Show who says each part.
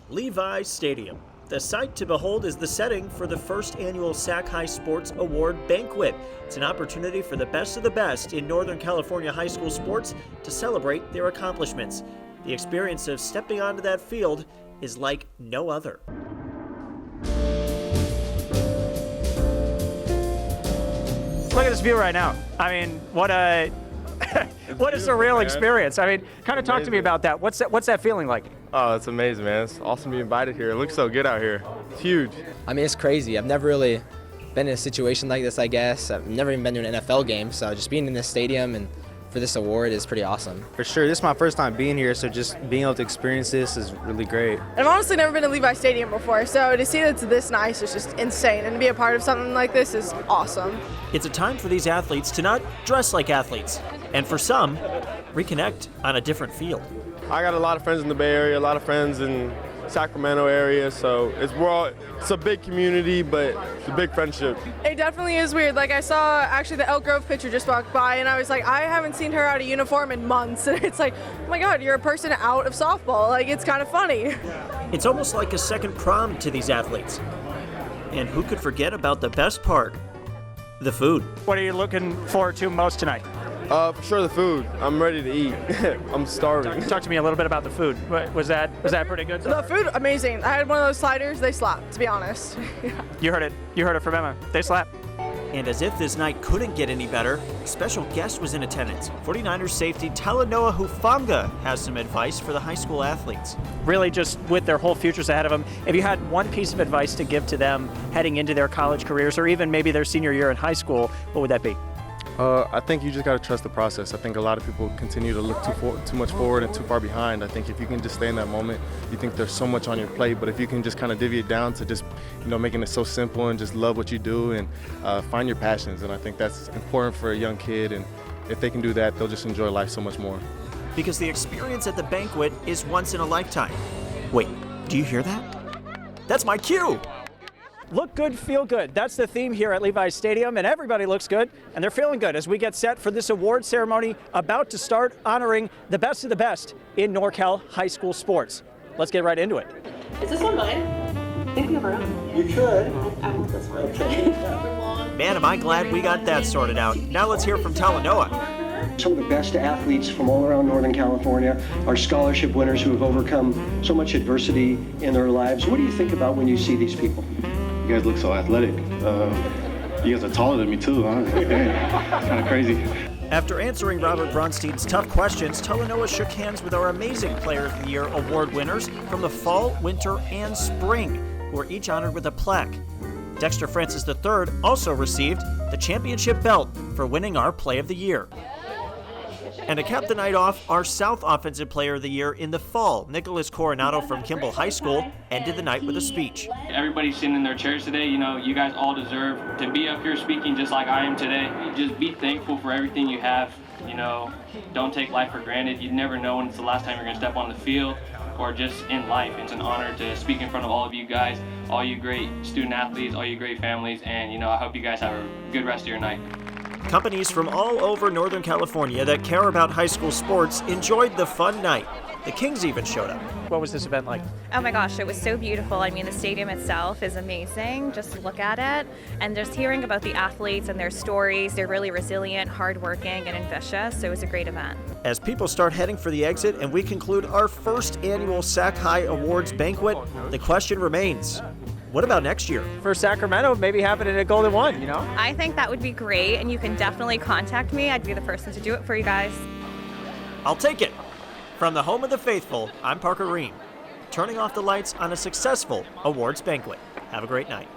Speaker 1: Levi Stadium. The sight to behold is the setting for the first annual Sac-Hi Sports Award Banquet. It's an opportunity for the best of the best in Northern California high school sports to celebrate their accomplishments. The experience of stepping onto that field is like no other.
Speaker 2: Look at this view right now. I mean, what a what a surreal experience. I mean, kind of talk to me about that. What's that feeling like?
Speaker 3: Oh, it's amazing, man. It's awesome to be invited here. It looks so good out here. It's huge.
Speaker 4: I mean, it's crazy. I've never really been in a situation like this, I guess. I've never even been to an NFL game, so just being in this stadium and for this award is pretty awesome.
Speaker 5: For sure, this is my first time being here, so just being able to experience this is really great.
Speaker 6: I've honestly never been to Levi Stadium before, so to see that it's this nice is just insane, and to be a part of something like this is awesome.
Speaker 1: It's a time for these athletes to not dress like athletes, and for some, reconnect on a different field.
Speaker 3: I got a lot of friends in the Bay Area, a lot of friends in Sacramento area, so it's a big community, but it's a big friendship.
Speaker 6: It definitely is weird. Like, I saw actually the Elk Grove pitcher just walk by, and I was like, I haven't seen her out of uniform in months. And it's like, oh my God, you're a person out of softball. Like, it's kind of funny.
Speaker 1: It's almost like a second prom to these athletes. And who could forget about the best part? The food.
Speaker 2: What are you looking forward to most tonight?
Speaker 3: For sure the food. I'm ready to eat. I'm starving.
Speaker 2: Talk to me a little bit about the food. Was that pretty good?
Speaker 6: The food, amazing. I had one of those sliders. They slapped, to be honest.
Speaker 2: You heard it from Emma. They slap.
Speaker 1: And as if this night couldn't get any better, a special guest was in attendance. 49ers safety Talanoa Hufanga has some advice for the high school athletes.
Speaker 2: Really, just with their whole futures ahead of them, if you had one piece of advice to give to them heading into their college careers or even maybe their senior year in high school, what would that be?
Speaker 3: I think you just got to trust the process. I think a lot of people continue to look too much forward and too far behind. I think if you can just stay in that moment, you think there's so much on your plate, but if you can just kind of divvy it down to just, making it so simple and just love what you do and find your passions, and I think that's important for a young kid, and if they can do that, they'll just enjoy life so much more.
Speaker 1: Because the experience at the banquet is once in a lifetime. Wait, do you hear that? That's my cue!
Speaker 2: Look good, feel good. That's the theme here at Levi Stadium, and everybody looks good, and they're feeling good as we get set for this award ceremony about to start honoring the best of the best in NorCal high school sports. Let's get right into it.
Speaker 7: Is this one mine? I think we have our own.
Speaker 1: You should.
Speaker 7: I want this one.
Speaker 1: Man, am I glad we got that sorted out. Now let's hear from Talanoa.
Speaker 8: Some of the best athletes from all around Northern California are scholarship winners who have overcome so much adversity in their lives. What do you think about when you see these people?
Speaker 9: You guys look so athletic. You guys are taller than me too, huh? It's kind of crazy.
Speaker 1: After answering Robert Bronstein's tough questions, Talanoa shook hands with our Amazing Player of the Year award winners from the fall, winter, and spring, who were each honored with a plaque. Dexter Francis III also received the championship belt for winning our Play of the Year. And to cap the night off, our South Offensive Player of the Year in the fall, Nicholas Coronado from Kimball High School, ended the night with a speech.
Speaker 10: Everybody's sitting in their chairs today. You guys all deserve to be up here speaking just like I am today. Just be thankful for everything you have. Don't take life for granted. You never know when it's the last time you're going to step on the field or just in life. It's an honor to speak in front of all of you guys, all you great student athletes, all you great families, and I hope you guys have a good rest of your night.
Speaker 1: Companies from all over Northern California that care about high school sports enjoyed the fun night. The Kings even showed up.
Speaker 2: What was this event like?
Speaker 11: Oh my gosh, it was so beautiful. I mean, the stadium itself is amazing, just to look at it. And just hearing about the athletes and their stories, they're really resilient, hardworking, and ambitious, so it was a great event.
Speaker 1: As people start heading for the exit and we conclude our first annual Sac-Hi Awards Banquet, the question remains, what about next year?
Speaker 2: For Sacramento, maybe happening at Golden One,
Speaker 11: I think that would be great, and you can definitely contact me. I'd be the person to do it for you guys.
Speaker 1: I'll take it. From the home of the faithful, I'm Parker Ream, turning off the lights on a successful awards banquet. Have a great night.